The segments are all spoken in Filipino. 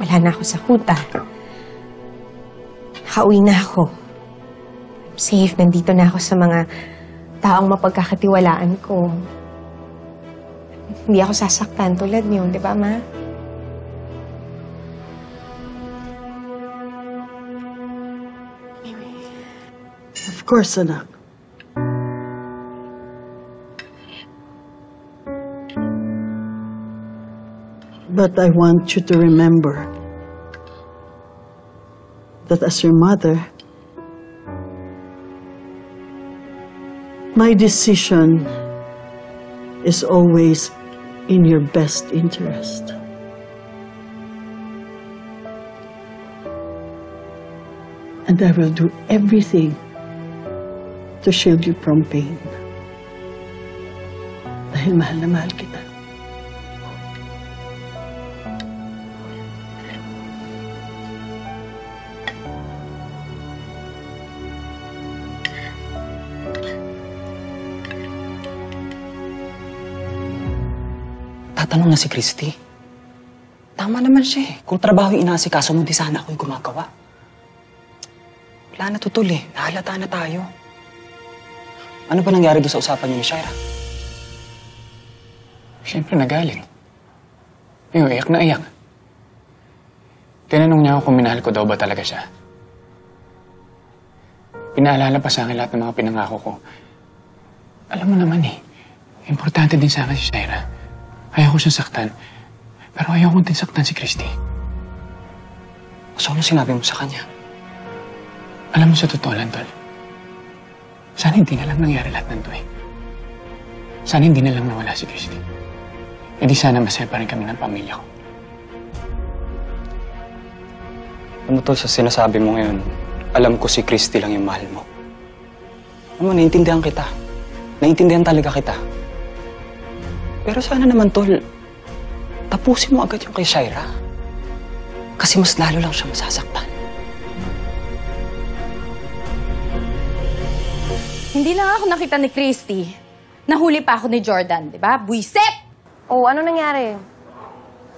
Wala na ako sa kuta. Nakauwi na ako. I'm safe. Nandito na ako sa mga taong mapagkakatiwalaan ko. Hindi ako sasaktan tulad niyo, di ba, Ma? Of course, anak. But I want you to remember that as your mother, my decision is always in your best interest. And I will do everything to shield you from pain. Dahil mahal na mahal kita. Tatanong na si Christy. Tama naman siya eh. Kung trabaho yung inaasikaso mo, di sana ako yung gumagawa. Wala na tutol eh. Nahalata na tayo. Ano ba nangyari doon sa usapan niyo ni Shaira? Siyempre nagalit. Yung iyak na iyak. Tinanong niya ako kung minahal ko daw ba talaga siya. Pinaalala pa sa akin lahat ng mga pinangako ko. Alam mo naman eh, importante din sa akin si Shaira. Ayaw ko siyang saktan. Pero ayaw ko din saktan si Christy. So ano sinabi mo sa kanya? Alam mo sa totoo lang, Tol. Sana hindi na lang nangyari lahat ng to eh. Sana hindi na lang nawala si Christy. E di sana masaya pa rin kami ng pamilya ko. Ano to sa sinasabi mo ngayon? Alam ko si Christy lang yung mahal mo. Ano, naiintindihan kita. Naiintindihan talaga kita. Pero sana naman, Tol, tapusin mo agad yung kay Shaira. Kasi mas lalo lang siya masasaktan. Hindi lang ako nakita ni Christy. Nahuli pa ako ni Jordan, di ba? Buisit! Oh, ano nangyari?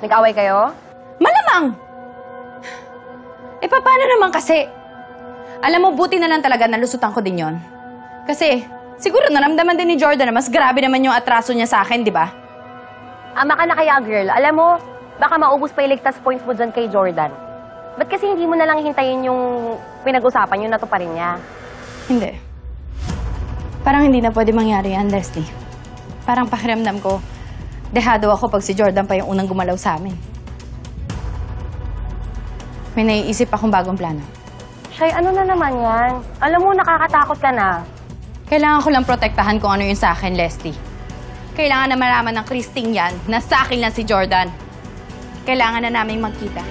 Nag-away kayo? Malamang! Eh, paano naman kasi? Alam mo, buti na lang talaga nalusutan ko din yon. Kasi, siguro naramdaman din ni Jordan na mas grabe naman yung atraso niya sa akin, di ba? Ama ka na kaya, girl. Alam mo, baka maubos pa yung ligtas points mo dyan kay Jordan. Ba't kasi hindi mo na lang hintayin yung pinag-usapan, yung natuparin niya? Hindi. Parang hindi na pwede mangyari yan, Leslie. Parang pakiramdam ko, dehado ako pag si Jordan pa yung unang gumalaw sa amin. May naiisip akong bagong plano. Shay, ano na naman yan? Alam mo, nakakatakot ka na. Kailangan ko lang protektahan kung ano yung sa akin, Leslie. Kailangan na malaman ng Christine yan na sa akin lang si Jordan. Kailangan na namin magkita.